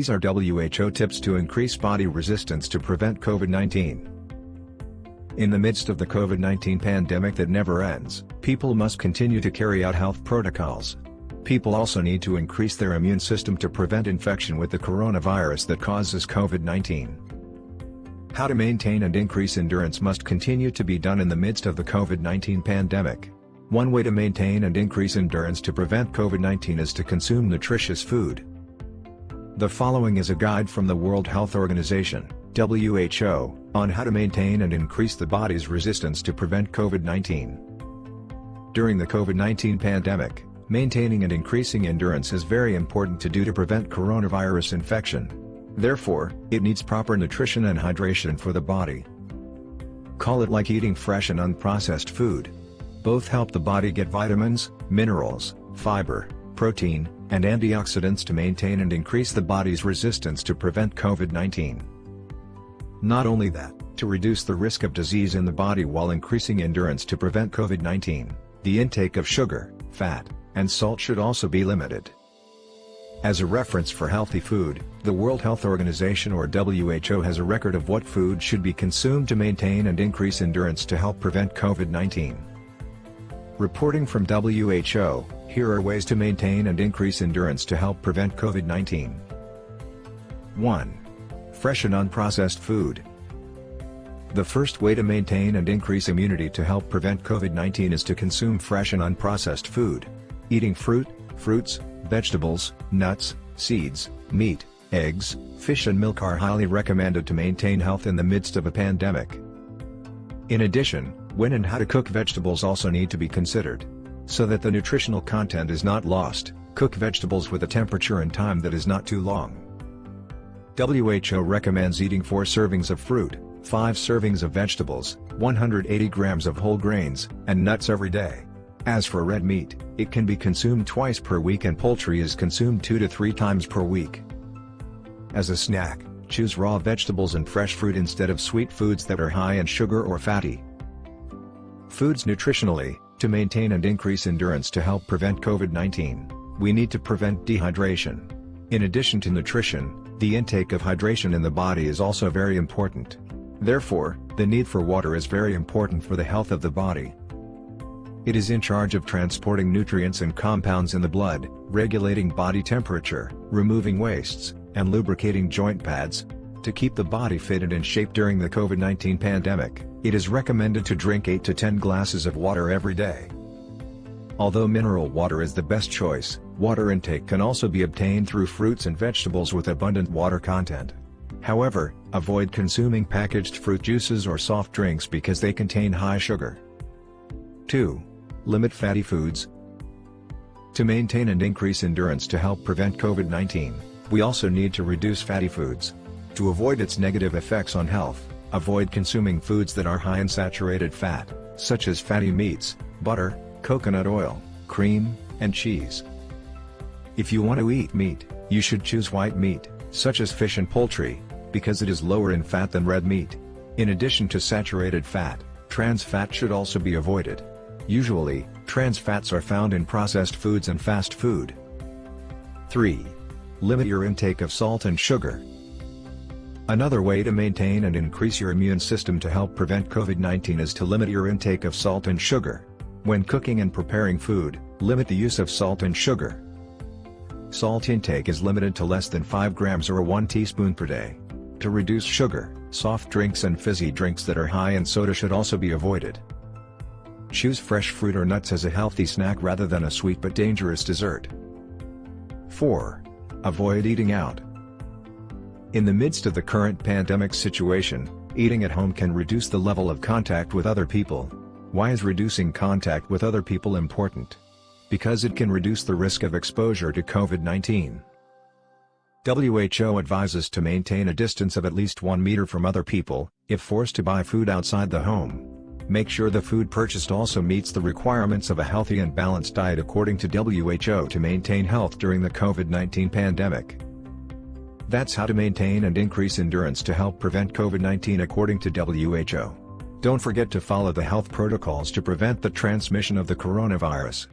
These are WHO tips to increase body resistance to prevent COVID-19. In the midst of the COVID-19 pandemic that never ends, people must continue to carry out health protocols. People also need to increase their immune system to prevent infection with the coronavirus that causes COVID-19. How to maintain and increase endurance must continue to be done in the midst of the COVID-19 pandemic. One way to maintain and increase endurance to prevent COVID-19 is to consume nutritious food. The following is a guide from the World Health Organization, WHO, on how to maintain and increase the body's resistance to prevent COVID-19. During the COVID-19 pandemic, maintaining and increasing endurance is very important to do to prevent coronavirus infection. Therefore, it needs proper nutrition and hydration for the body. Call it like eating fresh and unprocessed food. Both help the body get vitamins, minerals, fiber, protein, and antioxidants to maintain and increase the body's resistance to prevent COVID-19. Not only that, to reduce the risk of disease in the body while increasing endurance to prevent COVID-19, the intake of sugar, fat, and salt should also be limited. As a reference for healthy food, the World Health Organization or WHO has a record of what food should be consumed to maintain and increase endurance to help prevent COVID-19. Reporting from WHO, here are ways to maintain and increase endurance to help prevent COVID-19. 1. Fresh and unprocessed food. The first way to maintain and increase immunity to help prevent COVID-19 is to consume fresh and unprocessed food. Eating fruits, vegetables, nuts, seeds, meat, eggs, fish and milk are highly recommended to maintain health in the midst of a pandemic. In addition, when and how to cook vegetables also need to be considered. So that the nutritional content is not lost, cook vegetables with a temperature and time that is not too long. WHO recommends eating 4 servings of fruit, 5 servings of vegetables, 180 grams of whole grains, and nuts every day. As for red meat, it can be consumed twice per week and poultry is consumed 2 to 3 times per week. As a snack, choose raw vegetables and fresh fruit instead of sweet foods that are high in sugar or fatty. Foods nutritionally, to maintain and increase endurance to help prevent COVID-19, we need to prevent dehydration. In addition to nutrition, the intake of hydration in the body is also very important. Therefore, the need for water is very important for the health of the body. It is in charge of transporting nutrients and compounds in the blood, regulating body temperature, removing wastes, and lubricating joint pads. To keep the body fit and in shape during the COVID-19 pandemic, it is recommended to drink 8 to 10 glasses of water every day. Although mineral water is the best choice, water intake can also be obtained through fruits and vegetables with abundant water content. However, avoid consuming packaged fruit juices or soft drinks because they contain high sugar. 2. Limit fatty foods. To maintain and increase endurance to help prevent COVID-19, we also need to reduce fatty foods. To avoid its negative effects on health, avoid consuming foods that are high in saturated fat, such as fatty meats, butter, coconut oil, cream, and cheese. If you want to eat meat, you should choose white meat, such as fish and poultry, because it is lower in fat than red meat. In addition to saturated fat, trans fat should also be avoided. Usually, trans fats are found in processed foods and fast food. 3. Limit your intake of salt and sugar. Another way to maintain and increase your immune system to help prevent COVID-19 is to limit your intake of salt and sugar. When cooking and preparing food, limit the use of salt and sugar. Salt intake is limited to less than 5 grams or 1 teaspoon per day. To reduce sugar, soft drinks and fizzy drinks that are high in soda should also be avoided. Choose fresh fruit or nuts as a healthy snack rather than a sweet but dangerous dessert. 4. Avoid eating out. In the midst of the current pandemic situation, eating at home can reduce the level of contact with other people. Why is reducing contact with other people important? Because it can reduce the risk of exposure to COVID-19. WHO advises to maintain a distance of at least 1 meter from other people, if forced to buy food outside the home. Make sure the food purchased also meets the requirements of a healthy and balanced diet according to WHO to maintain health during the COVID-19 pandemic. That's how to maintain and increase endurance to help prevent COVID-19 according to WHO. Don't forget to follow the health protocols to prevent the transmission of the coronavirus.